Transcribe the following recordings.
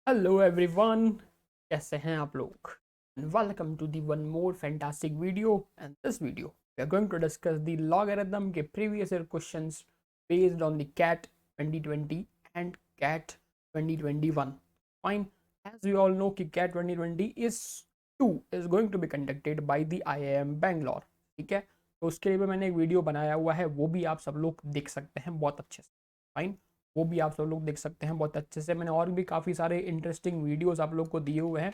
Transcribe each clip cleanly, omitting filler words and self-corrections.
Hello everyone, कैसे हैं आप लोग? Welcome to the one more fantastic video. And this video we are going to discuss the logarithm के previous year questions based on the CAT 2020 and CAT 2021। Fine, as we all know कि CAT 2020 is 2 is going to be conducted by the IIM Bangalore. ठीक है, तो उसके लिए भी मैंने एक वीडियो बनाया हुआ है, वो भी आप सब लोग देख सकते हैं बहुत अच्छे से। फाइन, वो भी आप सब लोग देख सकते हैं बहुत अच्छे से। मैंने और भी काफ़ी सारे इंटरेस्टिंग वीडियोस आप लोग को दिए हुए हैं,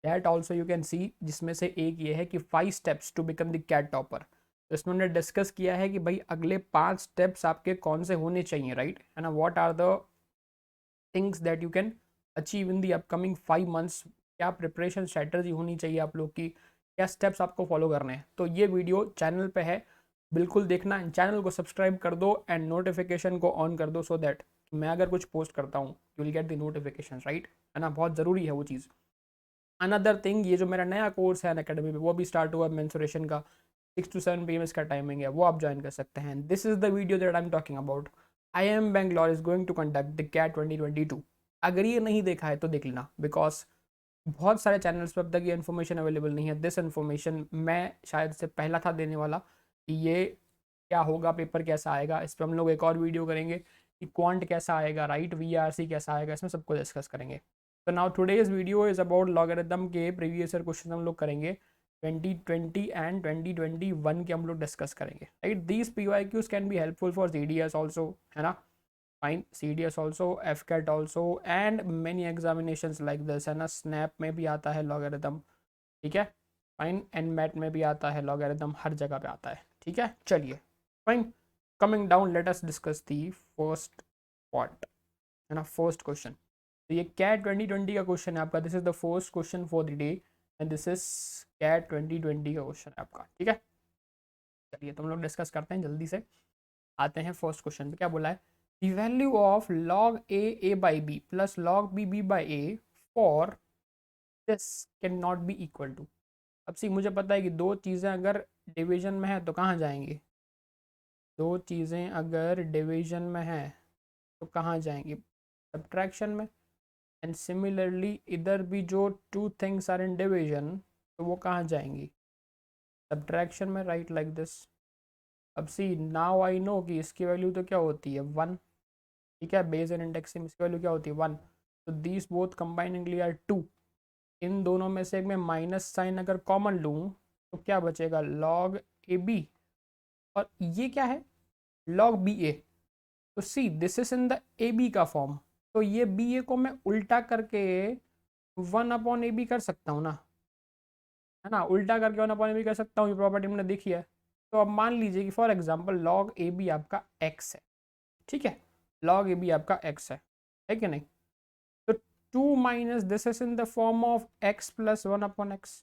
that also you can see, जिसमें से एक ये है कि 5 steps to become the CAT topper. तो इसमें उन्होंने डिस्कस किया है कि भाई अगले 5 स्टेप्स आपके कौन से होने चाहिए, राइट है ना। What are the things that you can achieve in the upcoming 5 months. क्या प्रिपरेशन स्ट्रेटजी होनी चाहिए आप लोग की, क्या स्टेप्स आपको फॉलो करने हैं। तो ये वीडियो चैनल पे है, बिल्कुल देखना। चैनल को सब्सक्राइब कर दो एंड नोटिफिकेशन को ऑन कर दो, सो दैट मैं अगर कुछ पोस्ट करता हूँ you will get the notification, right है ना। बहुत ज़रूरी है वो चीज़। अनदर थिंग, ये जो मेरा नया कोर्स है अकेडमी में, वो भी स्टार्ट हुआ मेंसुरेशन का। 6 to 7 PM इसका टाइमिंग है, वो आप ज्वाइन कर सकते हैं। This is the video that I am talking about. IIM Bangalore is going to conduct the CAT 2022। अगर ये नहीं देखा है तो देख लेना, बिकॉज बहुत सारे चैनल्स पर अब तक ये इन्फॉर्मेशन अवेलेबल नहीं है। दिस इन्फॉर्मेशन मैं शायद से पहला था देने वाला कि ये क्या होगा, पेपर कैसा आएगा। इस पर हम लोग एक और वीडियो करेंगे कि क्वांट कैसा आएगा, राइट, वीआरसी कैसा आएगा, इसमें सबको डिस्कस करेंगे। तो now today's video is about logarithm के प्रीवियस ईयर क्वेश्चन हम लोग करेंगे। 2020 एंड 2021 के हम लोग डिस्कस करेंगे, right. These PYQs can be helpful for CDS also, है ना। Fine, CDS also, FCAT also and many examinations like this, है ना। स्नैप में भी आता है लॉगरिथम, ठीक है। फाइन, एनमैट में भी आता है लॉगरिथम, हर जगह पे आता है, ठीक है। चलिए, fine, coming down, let us discuss the first part, है ना, फर्स्ट क्वेश्चन। तो ये कैट 2020 का क्वेश्चन है आपका। This is the first question for the day and this is CAT 2020 का क्वेश्चन है आपका, ठीक है। चलिए तो हम लोग डिस्कस करते हैं जल्दी से। आते हैं फर्स्ट क्वेश्चन पे, क्या बोला है। The value of log a by B plus log b by A for this can not be equal to. अब सी, मुझे पता है कि दो चीज़ें अगर डिवीजन में है तो कहाँ जाएंगी। दो चीज़ें अगर डिवीजन में है तो कहाँ जाएंगी, सब्ट्रैक्शन में। एंड सिमिलरली इधर भी जो two things are in division, तो वो कहाँ जाएंगी, सब्ट्रैक्शन में, राइट, लाइक दिस। अब सी, नाउ आई नो कि इसकी वैल्यू तो क्या होती है 1, ठीक है। बेस एंड इंडेक्सिंग, इसकी वैल्यू क्या होती है 1। तो दीज बोथ कंबाइनिंगली आर 2। इन दोनों में से एक मैं माइनस साइन अगर कॉमन लूँ तो क्या बचेगा, log AB। और ये क्या है, log BA। तो see, this is in the AB का फॉर्म। तो ये BA को मैं उल्टा करके 1/AB कर सकता हूँ ना, है ना। उल्टा करके 1/AB कर सकता हूँ, ये प्रॉपर्टी हमने देखी है। तो अब मान लीजिए कि फॉर एग्जाम्पल log AB आपका x है, ठीक है। log AB आपका x है कि नहीं। तो 2 minus this is in the form of x plus 1/x।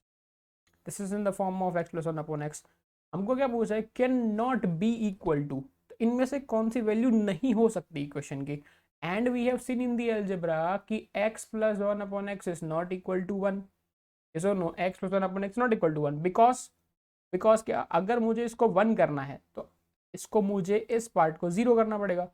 This is in the form of x plus 1/x। हमको क्या पूछा है, can not be equal to. तो इनमें से कौन सी वैल्यू नहीं हो सकती इक्वेशन की। And we have seen in the algebra कि x plus 1/x is not equal to 1। yes or no, x plus 1/x not equal to 1, because क्या, अगर मुझे इसको 1 करना है तो इसको मुझे इस पार्ट को 0 करना पड़ेगा,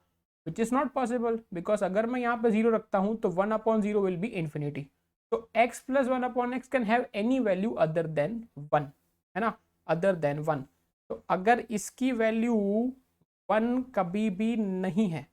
which is not possible, because अगर मैं यहाँ पे 0 रखता हूँ तो 1/0 विल बी इन्फिनिटी। तो x plus 1/x can have any value other than 1, है ना, अदर देन 1। तो अगर इसकी वैल्यू 1 कभी भी नहीं है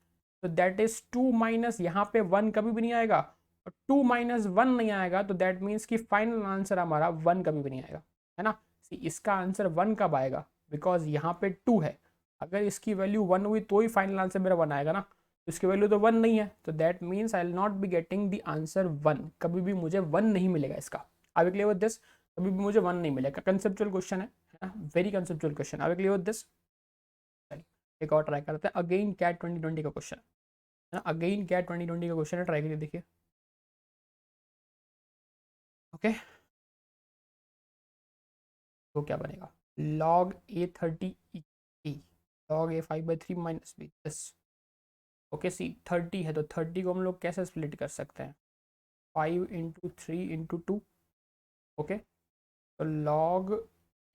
तो दैट इज 2 माइनस, यहाँ पे 1 कभी भी नहीं आएगा, और 2 माइनस 1 नहीं आएगा, तो दैट मीन्स कि फाइनल आंसर हमारा 1 कभी भी नहीं आएगा, है ना। इसका आंसर 1 कब आएगा, बिकॉज यहाँ पे 2 है। अगर इसकी वैल्यू 1 हुई तो ही फाइनल आंसर मेरा 1 आएगा ना। तो इसकी वैल्यू तो 1 नहीं है, तो that means I will not be getting the answer 1। कभी भी मुझे 1 नहीं मिलेगा इसका। I will clear with this, कभी भी मुझे 1 नहीं मिलेगा। कंसेप्चुअल क्वेश्चन है ना, very conceptual question. I will clear with this. चलिए एक और ट्राई करते हैं। अगेन कैट 2020 का क्वेश्चन है ना, अगेन कैट 2020 का क्वेश्चन है, ट्राई करिए, देखिए। ओके, तो क्या बनेगा, log A30 E log A5/3 minus B this. Okay see, 30 है तो 30 को हम लोग कैसे स्प्लिट कर सकते हैं, 5 × 3 × 2। ओके, तो log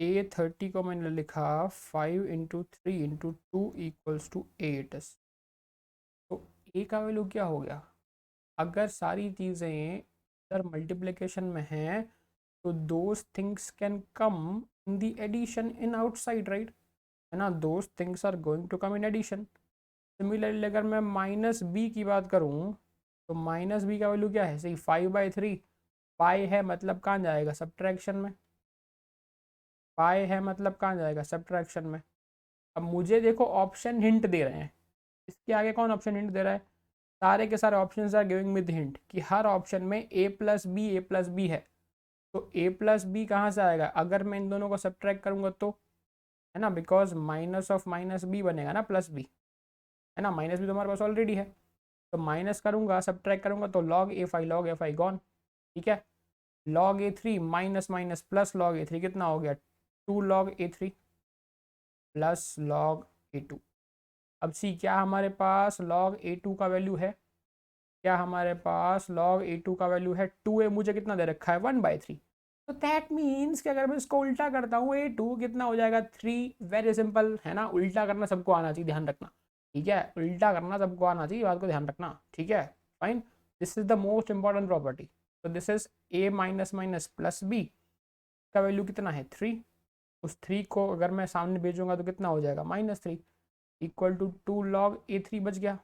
A30 को मैंने लिखा 5 × 3 × 2 = 8। तो A का वैल्यू क्या हो गया, अगर सारी चीज़ें इधर मल्टीप्लिकेशन में हैं तो those things can come in the addition in outside, right? है ना, those things are going to come in addition. Similarly अगर मैं माइनस बी की बात करूँ तो माइनस बी का वैल्यू क्या है? सही 5/3। पाई है मतलब कहाँ जाएगा? सब्ट्रैक्शन में। पाई है मतलब कहाँ जाएगा? सब्ट्रैक्शन में। अब मुझे देखो ऑप्शन हिंट दे रहे हैं, इसके आगे कौन ऑप्शन हिंट दे रहा है? सारे के सारे options are giving me the hint कि हर ऑप्शन में ए प्लस बी है। तो ए प्लस बी कहाँ से आएगा अगर मैं इन दोनों को सब्ट्रैक्ट करूंगा तो? है ना, because minus of minus B बनेगा ना प्लस बी। है ना, माइनस बी तो हमारे पास ऑलरेडी है। तो माइनस करूंगा, सब्ट्रैक्ट करूंगा तो लॉग ए फाई गॉन। ठीक है, log a3 minus minus plus log a3 कितना हो गया? 2 log a3 plus log a2। अब सी क्या हमारे पास log a2 का वैल्यू है? क्या हमारे पास log a2 का वैल्यू है? 2a मुझे कितना दे रखा है? 1/3। तो दैट मीन्स कि अगर मैं इसको उल्टा करता हूँ a2 कितना हो जाएगा? 3। वेरी सिंपल है ना, उल्टा करना सबको आना चाहिए, ध्यान रखना। ठीक है, उल्टा करना सबको आना चाहिए, बात को ध्यान रखना। ठीक है, fine. This is the most important property. तो this is a minus minus plus B का वैल्यू कितना है? 3। उस 3 को अगर मैं सामने भेजूंगा तो कितना हो जाएगा? -3 इक्वल टू 2 log a3 बच गया,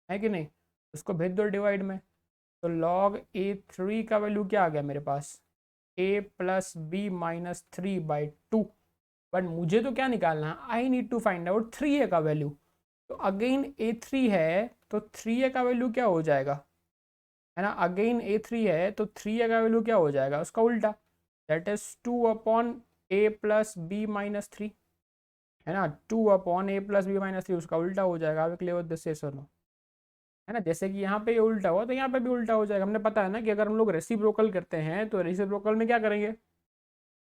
है कि नहीं? उसको भेज दो डिवाइड में। तो log a3 का वैल्यू क्या आ गया मेरे पास? a+b-3/2। बट मुझे तो क्या निकालना है? I need to find out 3a का वैल्यू। तो अगेन a3 है तो 3a का वैल्यू क्या हो जाएगा? है ना, अगेन a3 है तो 3a का वैल्यू क्या हो जाएगा? उसका उल्टा, दैट इज 2/a+b-3। है ना, 2/a+b-3 उसका उल्टा हो जाएगा। अब क्लियर दिस से सुनो, है ना, जैसे कि यहाँ पे ये उल्टा हुआ तो यहाँ पे भी उल्टा हो जाएगा। हमने पता है ना कि अगर हम लोग रेसिप्रोकल करते हैं तो रेसिप्रोकल में क्या करेंगे?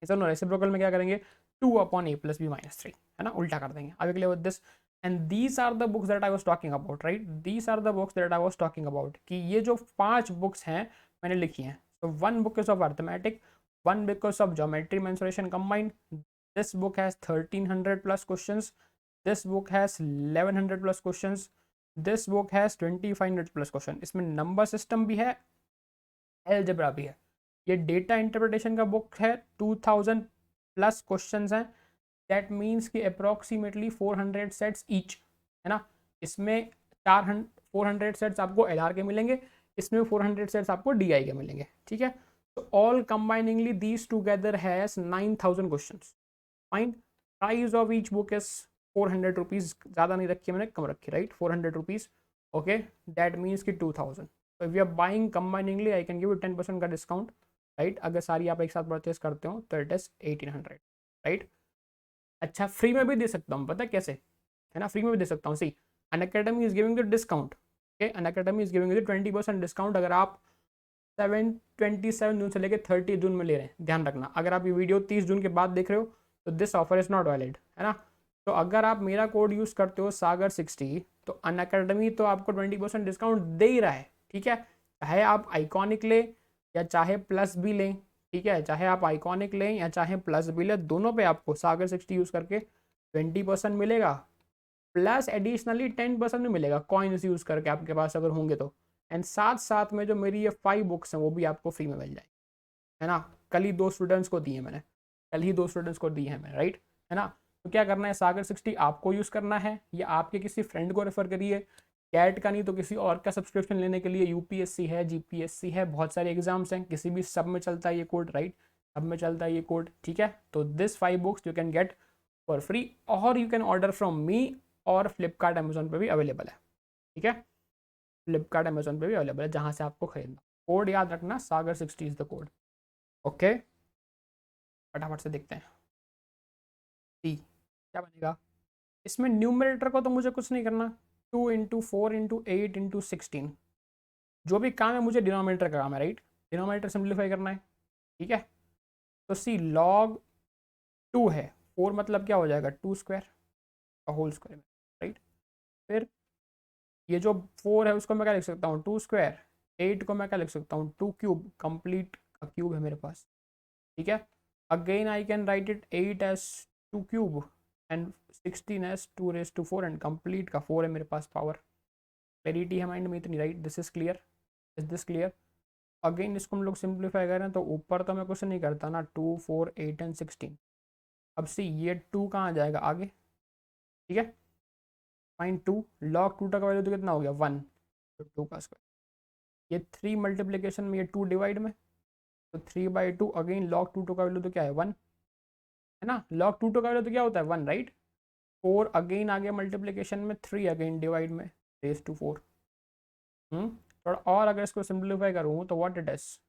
चलो रेसिप्रोकल में क्या करेंगे? 2/a+b-3, है ना, उल्टा कर देंगे। अब clear with this. And these are the books that I was talking about, right? These are the books that I was talking about कि ये जो 5 बुक्स हैं मैंने लिखी हैं। तो 1 book is of arithmetic, 1 book of geometry mensuration combined. This book has 1300 plus questions. This book has 1100 plus questions. This book has 2500 plus question. इसमें number system भी है, एलजेब्रा भी है। ये डेटा इंटरप्रिटेशन का बुक है, 2000 प्लस क्वेश्चंस हैं। That means कि अप्रॉक्सीमेटली 400 सेट्स ईच, है ना। इसमें 400 सेट्स आपको एलआर के मिलेंगे, इसमें 400 सेट्स आपको डीआई के मिलेंगे। ठीक है, तो all combiningly these together has 9000 questions. Fine. Price of each book is 400 rupees. ज़्यादा नहीं रखी मैंने, कम रखी, right? 400 rupees. Okay, that means कि 2000। तो if you are buying combiningly I can give you 10% का डिस्काउंट, राइट? अगर सारी आप एक साथ परचेस करते हो तो इट इज 1800, राइट? अच्छा, फ्री में भी दे सकता हूँ, पता कैसे? है ना, फ्री में भी दे सकता हूँ। See, Unacademy is giving the discount. Okay, Unacademy is giving the 20% discount अगर आप 27 जून से लेकर 30 जून में ले रहे हैं। ध्यान रखना, अगर आप ये वीडियो 30 जून के बाद देख रहे हो तो this offer is not valid, है ना। तो अगर आप मेरा कोड यूज करते हो सागर60 तो अनअकैडमी तो आपको 20% डिस्काउंट दे ही रहा है। ठीक है, चाहे आप आइकॉनिक ले या चाहे प्लस भी लें। ठीक है, चाहे आप आइकॉनिक लें या चाहे प्लस भी लें, दोनों पे आपको सागर60 यूज करके 20% मिलेगा, प्लस एडिशनली 10% भी मिलेगा कॉइन्स यूज करके आपके पास अगर होंगे तो। एंड साथ साथ में जो मेरी ये 5 बुक्स हैं वो भी आपको फ्री में मिल जाएगी, है ना। कल ही 2 स्टूडेंट्स को दी है मैंने, कल ही 2 स्टूडेंट्स को दी है मैंने, राइट? है ना। तो क्या करना है, सागर60 आपको यूज़ करना है या आपके किसी फ्रेंड को रेफर करिए। कैट का नहीं तो किसी और का सब्सक्रिप्शन लेने के लिए, यूपीएससी है, जीपीएससी है, बहुत सारे एग्जाम्स हैं, किसी भी सब में चलता है ये कोड, राइट? सब में चलता है ये कोड। ठीक है, तो this 5 books you can get for free, और you can order from me, और फ्लिपकार्ट अमेजोन पे भी अवेलेबल है। ठीक है, फ्लिपकार्ट अमेजोन पे भी अवेलेबल है, जहाँ से आपको खरीदना। कोड याद रखना, सागर60 इज द कोड। ओके, फटाफट से देखते हैं सी क्या बनेगा। इसमें न्यूमरेटर को तो मुझे कुछ नहीं करना, 2 × 4 × 8 × 16 जो भी काम है मुझे डिनोमिनेटर का काम है, राइट? डिनोमिनेटर सिंप्लीफाई करना है। ठीक है, तो सी log 2 है, 4 मतलब क्या हो जाएगा? 2² का होल स्क्वायर, राइट? फिर ये जो 4 है उसको मैं क्या लिख सकता हूँ? 2²। 8 को मैं क्या लिख सकता हूँ? 2³ कंप्लीट का क्यूब है मेरे पास। ठीक है, again I can write it 8 as 2³ and 16 as 2⁴ and complete का 4 है मेरे पास पावर। क्लैरिटी है माइंड में इतनी, right? This is clear, is this clear? Again इसको हम लोग सिंप्लीफाई करें तो ऊपर तो मैं कुछ नहीं करता ना, 2 4 8 एंड 16। अब सी ये 2 कहाँ जाएगा आगे, ठीक है, फाइन 2 लॉग 2 का वैल्यू तो कितना हो गया 1, तो 2 का स्क्वायर, ये 3 मल्टीप्लीकेशन में, ये 2 डिवाइड में, तो 3/2 अगेन लॉग 2 का वैल्यू तो क्या है 1, है ना, लॉग 2 का वैल्यू तो क्या होता है 1, राइट। 4 अगेन आ गया मल्टीप्लीकेशन में, 3 अगेन डिवाइड में, रेस टू 4। थोड़ा और अगर इसको सिंप्लीफाई करूँ तो व्हाट इट इज,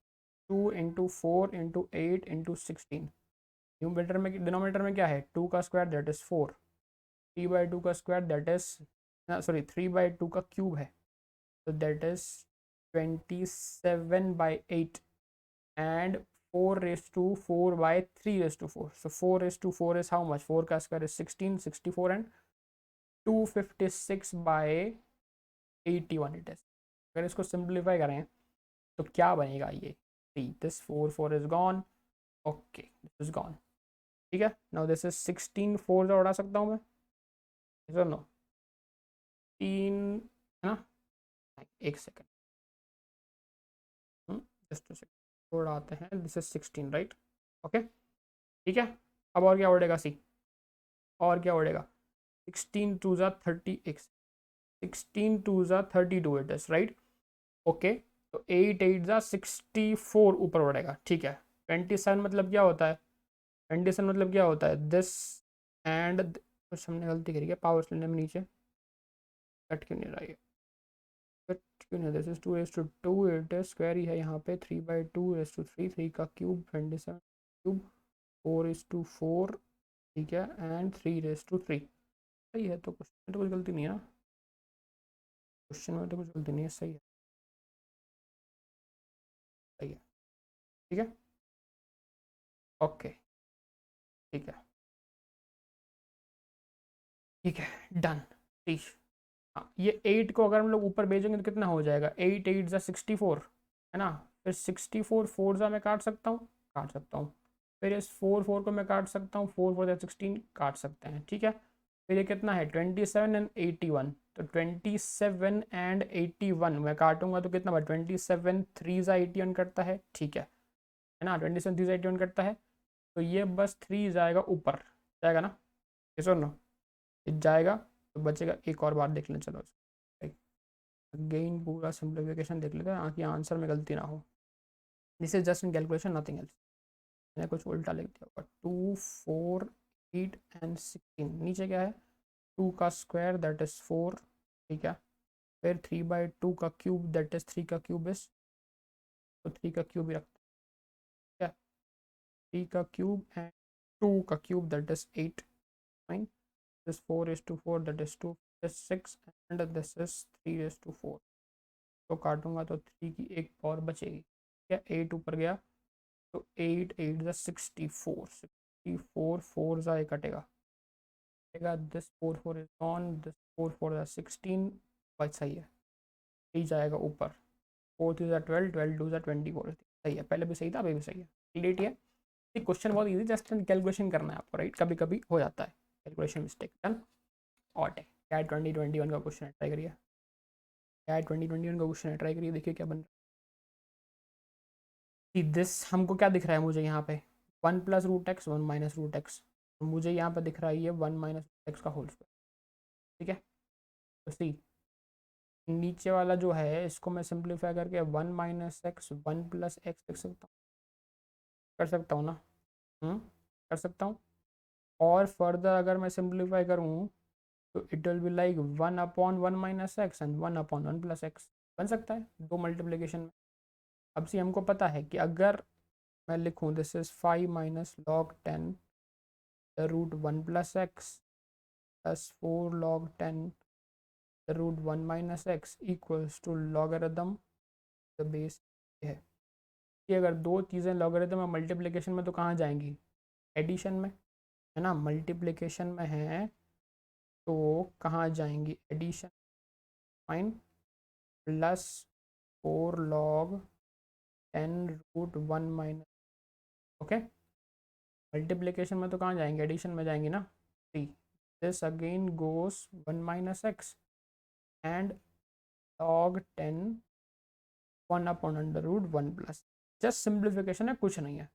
2 × 4 × 8 × 16। न्यूमरेटर में, डिनोमिनेटर में क्या है 2 का स्क्वायर दैट इज 4, 3/2 का स्क्वायर दैट इज, सॉरी 3/2 का क्यूब है, तो that is 27/8 and 4 raised to 4 by 3 raised to 4, so 4 raised to 4 is how much, 4 का square is 16, 64 and 256/81 it is. अगर इसको सिंप्लीफाई करें तो क्या बनेगा ये, see this 4 is gone, okay this is gone, ठीक है। नाउ दिस इज 16, 4 से उड़ा सकता हूँ मैं, सर नो 3, है ना, एक सेकेंड, जस्ट सेकेंड उड़ाते हैं, दिस इज 16 राइट, ओके ठीक है। अब और क्या उड़ेगा सी, और क्या उड़ेगा, 16 2 ज़ा 30x, 16 2 ज़ा 32 इट इज राइट, ओके। तो 8 8 ज़ा 64 ऊपर उड़ेगा, ठीक है। 27 मतलब क्या होता है, 27 मतलब क्या होता है दिस एंड, कुछ हमने गलती करी है पावर सिलेंडर में नीचे, कट क्यों नहीं रहा है, कट क्यों नहीं, this is 2 raised to 2, it is square ही है यहाँ पे, 3/2 raised to 3, 3 का क्यूब 27 क्यूब, 4:4, ठीक है, एंड 3:3, सही है। तो क्वेश्चन में तो कुछ गलती नहीं है ना, क्वेश्चन में तो कुछ गलती नहीं है, सही है, सही है, ठीक है, ओके ठीक है, ठीक है डन, ठीक। हाँ ये 8 को अगर हम लोग ऊपर भेजेंगे तो कितना हो जाएगा, 8 8 ज़ा 64, है ना, फिर 64 4 ज़ा मैं काट सकता हूँ, काट सकता हूँ, फिर इस 4 4 को मैं काट सकता हूँ, 4 4 ज़ा 16 काट सकते हैं, ठीक है। फिर ये कितना है 27 एंड 81, तो 27 एंड 81 मैं काटूंगा तो कितना, 27 3 ज़ा 81 करता है ना, 27 3 ज़ा 81 करता है, तो ये बस 3 जाएगा ऊपर, जाएगा ना, ये सुन लो, ये जाएगा, तो बचेगा एक और बार देख लें, चलो अगेन पूरा सिंप्लीफिकेशन देख लेते हैं ताकि आंसर में गलती ना हो, this is just in calculation nothing else. मैंने कुछ उल्टा लिख दिया होगा, 2 4 8 एंड 16, नीचे क्या है 2 का स्क्वायर दैट इज 4, ठीक है, फिर 3/2 का क्यूब दैट इज 3 का क्यूब इज, तो 3 का क्यूब ही रखते हैं, 3 का क्यूब एंड 2 का cube that is 8, fine, this 4:4 that is 2, this 6 and this is 3:4, तो काटूंगा तो 3 की एक पावर बचेगी, क्या 8 ऊपर गया, तो 8 8 ज़ा 64, 64 4 ज़ा कटेगा, कटेगा, दिस 4 4 इज ऑन, दिस 4 4 ज़ा 16, बस सही है, 3 जाएगा ऊपर, 4 3 ज़ा 12, 12 2 ज़ा 24, सही है, पहले भी सही था अभी भी सही है, क्लियर है। ये क्वेश्चन बहुत इजी, जस्ट कैलकुलेशन करना है आपको, राइट, कभी कभी हो जाता है कैलकुलेशन मिस्टेक, डन। और है क्या 2021 का क्वेश्चन है, ट्राई करिए, क्या 2021 का क्वेश्चन है, ट्राई करिए, देखिए क्या बन रहा है। दिस हमको क्या दिख रहा है मुझे यहाँ पे, 1 + √x 1 - √x, मुझे यहाँ पे दिख रहा है ये 1 - x का होल स्क्वायर, ठीक है। तो सी नीचे वाला जो है इसको मैं सिंप्लीफाई करके 1 - x 1 + x लिख सकता हूँ, कर सकता हूँ ना, कर सकता हूँ। और फर्दर अगर मैं सिंप्लीफाई करूँ तो it will be like 1/1 - x and 1/1 + x, बन सकता है दो मल्टीप्लिकेशन में। अब सी हमको पता है कि अगर मैं लिखूँ this is 5 - log 10 √1 + x + 4 log 10 √1 - x equals to logarithm the base है, कि अगर दो चीज़ें लॉगरिदम और मल्टीप्लिकेशन में तो कहाँ जाएंगी, एडिशन में, है ना, मल्टीप्लिकेशन में है तो कहाँ जाएंगी, addition, fine, plus 4 log 10 √1 - okay, multiplication में तो कहाँ जाएंगे, एडिशन में जाएंगी ना, see this again goes 1 - x and log 10 1/√1+, just simplification है, कुछ नहीं है।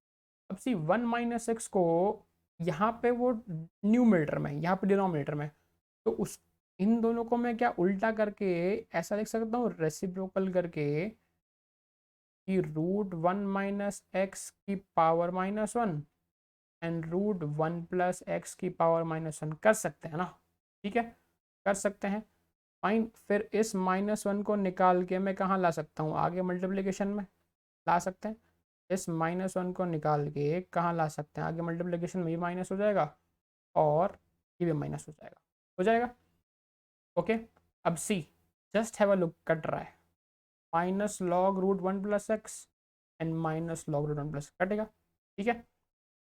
अब सी 1 - x को यहाँ पे वो न्यूमरेटर में, यहाँ पे डिनोमिनेटर में, तो उस इन दोनों को मैं क्या उल्टा करके ऐसा लिख सकता हूँ, रेसिप्रोकल करके, कि √1 - x की पावर -1 एंड √1+x की पावर -1 कर सकते हैं ना, ठीक है, कर सकते हैं, फाइन। फिर इस -1 को निकाल के मैं कहाँ ला सकता हूँ, आगे मल्टीप्लिकेशन में ला सकते हैं। इस -1 को निकाल के कहाँ ला सकते हैं, आगे मल्टीप्लिकेशन में, ये माइनस हो जाएगा और ये भी माइनस हो जाएगा, हो जाएगा, ओके। अब see, just have a look, cut रहा है, -log√1+x एंड -log√1+, कटेगा, ठीक है।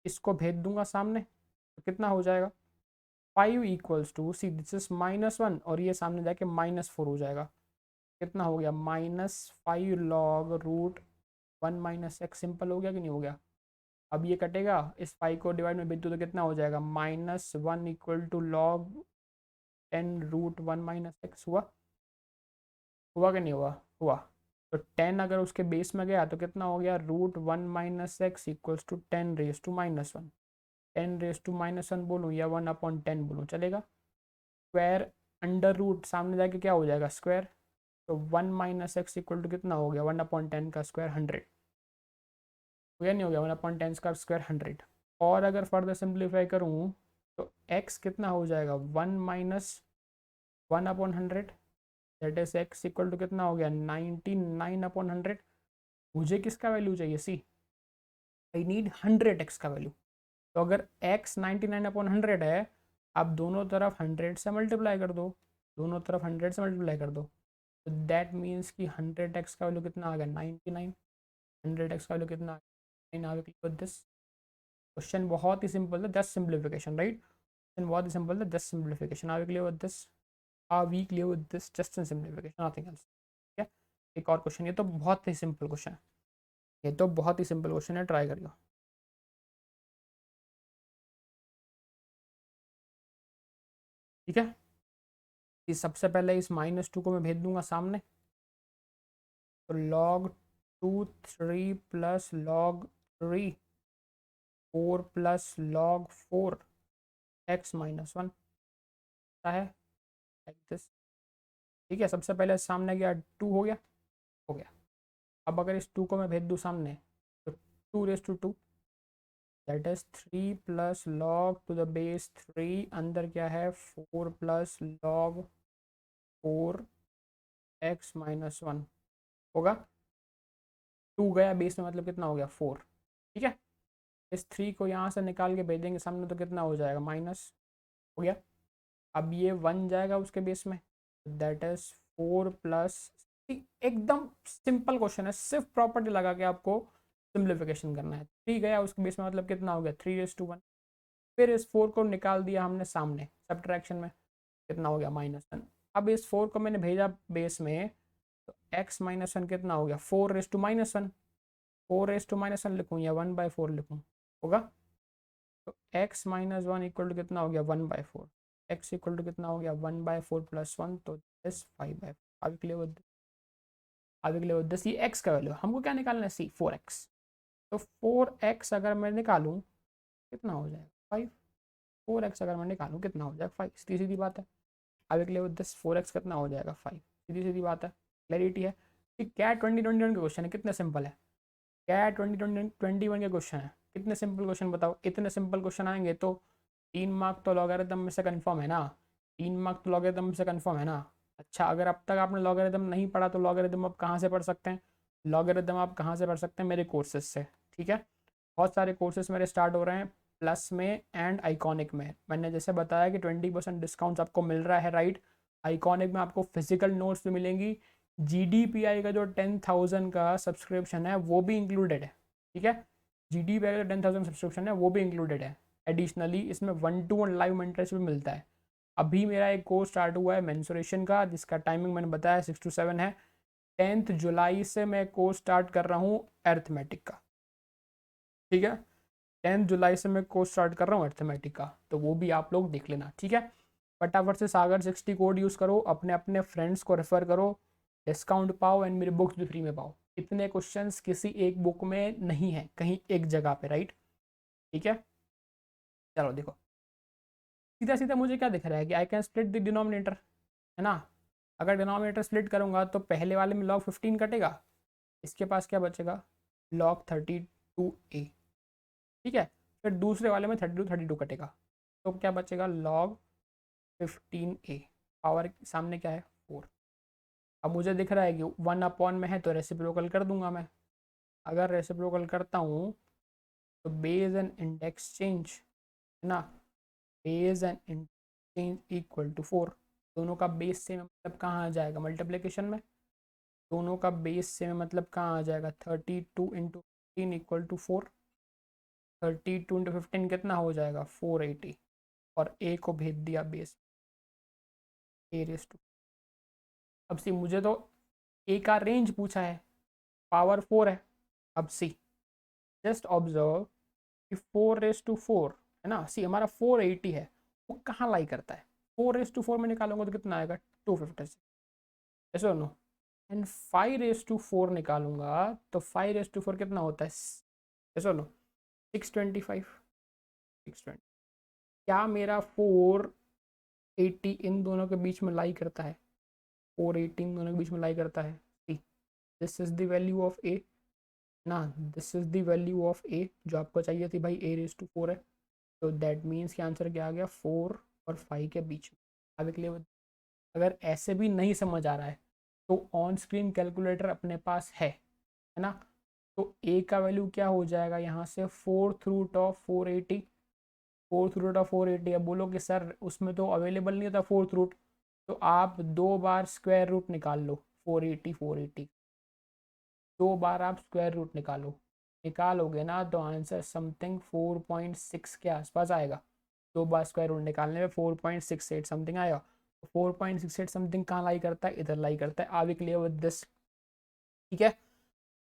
इसको भेज दूंगा सामने, तो कितना हो जाएगा, 5 equals to, see this is -1 और ये सामने जाके -4 हो जाएगा, कितना हो गया, -5 log√1 - x, सिंपल हो गया कि नहीं हो गया। अब ये कटेगा, इस 5 को डिवाइड में भेज दो तो कितना हो जाएगा, -1 इक्वल टू log10√1 - x, हुआ, हुआ कि नहीं हुआ, हुआ। तो 10 अगर उसके बेस में गया तो कितना हो गया, √1 - x इक्वल्स टू 10⁻⁻1, 10⁻⁻1 बोलूँ या 1/10 बोलूँ, चलेगा। स्क्वायर अंडर रूट सामने जाके क्या हो जाएगा, स्क्वायर, तो 1 - x इक्वल टू कितना हो गया, 1/10 का स्क्वायर 100, हो गया नहीं हो गया, 1/10 का स्क्वायर 100। और अगर फर्दर सिंप्लीफाई करूँ तो x कितना हो जाएगा, 1 - 1/100, that is x equal to कितना हो गया, 99/100। मुझे किसका वैल्यू चाहिए, सी, आई नीड 100x का वैल्यू। तो अगर x 99/100 है, आप दोनों तरफ 100 से मल्टीप्लाई कर दो, दोनों तरफ 100 से मल्टीप्लाई कर दो, तो दैट मीन्स कि 100x का वैल्यू कितना आ गया, 99, 100x का वैल्यू कितना आ गया, 9 आ गया। दिस क्वेश्चन बहुत ही सिंपल है, जस्ट सिंप्लीफिकेशन, राइट, क्वेश्चन बहुत ही सिंपल है, just simplification. Are we clear with this, are we clear with this, just in simplification, nothing else, ठीक है। एक और क्वेश्चन, ये तो बहुत ही सिंपल क्वेश्चन है, ये तो बहुत ही सिंपल क्वेश्चन है, ट्राई करियो, ठीक है। इस सबसे पहले इस -2 को मैं भेज दूंगा सामने, तो log 2 3 + log 3 4 + log 4 x - 1 है, लाइक दिस, ठीक है। सबसे पहले सामने गया, 2 हो गया, हो गया। अब अगर इस 2 को मैं भेज दूँ सामने, तो 2⁻², दैट इज 3 + log⁻³ अंदर क्या है, 4 + log 4 x - 1 होगा, 2 गया बेस में, मतलब कितना हो गया, 4, ठीक है। इस 3 को यहाँ से निकाल के भेजेंगे सामने तो कितना हो जाएगा, माइनस, हो गया। अब ये 1 जाएगा उसके बेस में, दैट इज 4 + एकदम सिंपल क्वेश्चन है, सिर्फ प्रॉपर्टी लगा के आपको सिंप्लीफिकेशन करना है। 3 गया उसके बेस में, मतलब कितना हो गया, 3⁻1। फिर इस 4 को निकाल दिया हमने सामने सब्ट्रैक्शन में, कितना हो गया, -1। अब इस 4 को मैंने भेजा बेस में, तो x - 1 कितना हो गया, 4⁻⁻1, 4⁻1 लिखूँ या 1/4 लिखूँ, होगा। तो x - 1 इक्वल टू कितना हो गया, 1/4, x इक्वल टू कितना हो गया, 1/4 + 1, तो दिस 5/4। अभी क्लियर विद, अभी क्लियर विद दिस, ये x का वैल्यू हमको क्या निकालना है, सी 4x। तो 4x अगर मैं निकालूँ कितना हो जाएगा, 5, 4x अगर मैं निकालूँ कितना हो जाएगा, 5, सीधी सीधी बात है। अभी क्लियर विद दिस, 4x कितना हो जाएगा, 5, सीधी सीधी बात है, क्लैरिटी है। ठीक, क्या 2021 का क्वेश्चन है, कितने सिंपल है, क्या 2021 के क्वेश्चन है, कितने सिंपल क्वेश्चन बताओ। इतने सिंपल क्वेश्चन आएंगे तो 3 मार्क तो लॉगरिथम में से कंफर्म है ना, 3 मार्क तो लॉगरिथम में से कंफर्म है ना। अच्छा, अगर अब तक आपने लॉगरिथम नहीं पढ़ा तो लॉगरिथम आप कहाँ से पढ़ सकते हैं, लॉगरिथम आप कहाँ से पढ़ सकते हैं, मेरे कोर्सेज से, ठीक है। बहुत सारे कोर्सेज मेरे स्टार्ट हो रहे हैं, प्लस में एंड आइकॉनिक में। मैंने जैसे बताया कि 20% डिस्काउंट आपको मिल रहा है, राइट। आइकॉनिक में आपको फिजिकल नोट्स भी मिलेंगी, GDPI का जो 10,000 का सब्सक्रिप्शन है वो भी इंक्लूडेड है, ठीक है। GDPI का 10,000 सब्सक्रिप्शन है वो भी इंक्लूडेड है। एडिशनली इसमें 1-to-1 लाइव मेंटरशिप भी मिलता है। अभी मेरा एक कोर्स स्टार्ट हुआ है मेंसुरेशन का, जिसका टाइमिंग मैंने बताया 6 to 7 है। 10th जुलाई से मैं कोर्स स्टार्ट कर रहा हूँ अर्थमेटिक का, ठीक है। 10th जुलाई से मैं कोर्स स्टार्ट कर रहा हूँ अर्थमेटिक का, तो वो भी आप लोग देख लेना, ठीक है। फटाफट से Sagar60 कोड यूज़ करो, अपने अपने फ्रेंड्स को रेफर करो, डिस्काउंट पाओ एंड मेरी बुक्स भी फ्री में पाओ। इतने क्वेश्चंस किसी एक बुक में नहीं है, कहीं एक जगह पे, राइट। ठीक है, चलो देखो, सीधा सीधा मुझे क्या दिख रहा है कि I can split the denominator, है ना। अगर डिनोमिनेटर स्प्लिट करूंगा तो पहले वाले में log 15 कटेगा, इसके पास क्या बचेगा, log 32a। ठीक है, फिर दूसरे वाले में 32 कटेगा, तो क्या बचेगा, log 15a। पावर सामने क्या है, 4। अब मुझे दिख रहा है कि 1 अपॉन में है तो रेसिप्रोकल कर दूंगा मैं। अगर रेसिप्रोकल करता हूँ तो बेस एंड इंडेक्स चेंज, है ना, base and index change equal to 4। दोनों का बेस सेम मतलब कहाँ आ जाएगा, मल्टीप्लिकेशन में। दोनों का बेस सेम मतलब कहाँ आ जाएगा, 32 × 15 इक्वल टू 4। 32 × 15 कितना हो जाएगा, 480। और ए को भेज दिया बेस, ए रेस टू। अब सी, मुझे तो ए का रेंज पूछा है, पावर 4 है। अब सी, जस्ट ऑब्जर्व कि 4 रेस टू 4, है ना, सी हमारा 480 है, वो कहाँ लाई करता है। 4 रेस टू 4 में निकालूंगा तो कितना आएगा, 256, ऐसे नो। एंड 5 रेस टू 4 निकालूंगा तो 5 रेस टू 4 कितना होता है, ऐसे नो, 625। 620। क्या मेरा 480 इन दोनों के बीच में लाई करता है, 480 इन दोनों के बीच में लाई करता है। See, this is the value of A ना, this is the value of A जो आपको चाहिए थी भाई, a रेस टू 4 है। तो दैट मीन्स कि आंसर क्या आ गया, 4 और 5 के बीच में। अब एक लिए, अगर ऐसे भी नहीं समझ आ रहा है तो ऑन स्क्रीन कैलकुलेटर अपने पास है ना। तो ए का वैल्यू क्या हो जाएगा यहाँ से, 4/480। 4/480। अब बोलो कि सर उसमें तो अवेलेबल नहीं होता 4th रूट, तो आप 2 बार स्क्वायर रूट निकाल लो, 480 2 बार आप स्क्वायर रूट निकालो। निकालोगे ना तो आंसर समथिंग 4.6 के आसपास आएगा। 2 बार स्क्वायर रूट निकालने में 4.68 समथिंग आएगा। 4.68 समथिंग कहाँ लाई करता है, इधर लाई करता है। Are we clear with this, ठीक है।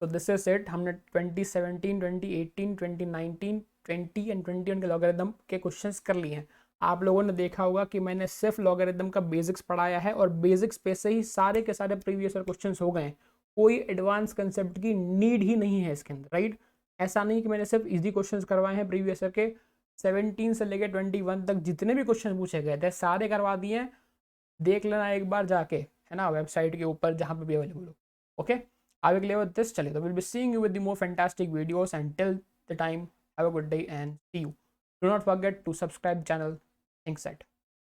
तो दिस इज इट, हमने 2017, 2018, 2019, 20 एंड 21 के लॉगरिदम के क्वेश्चंस कर लिए हैं। आप लोगों ने देखा होगा कि मैंने सिर्फ लॉगरिदम का बेसिक्स पढ़ाया है और बेसिक्स पे से ही सारे के सारे प्रीवियस ईयर क्वेश्चंस हो गए हैं। कोई एडवांस कंसेप्ट की नीड ही नहीं है इसके अंदर, राइट। ऐसा नहीं कि मैंने सिर्फ इजी क्वेश्चंस करवाए हैं, प्रीवियस ईयर के 17 से लेकर 21 तक जितने भी क्वेश्चन पूछे गए थे सारे करवा दिए हैं। देख लेना एक बार जाके, है ना, वेबसाइट के ऊपर जहाँ पे भी अवेलेबल हो। Okay, I will clear with this. चलिए, तो we'll be seeing you with the more fantastic videos. Until the time, have a good day and see you. Do not forget to subscribe channel. Thanks, set.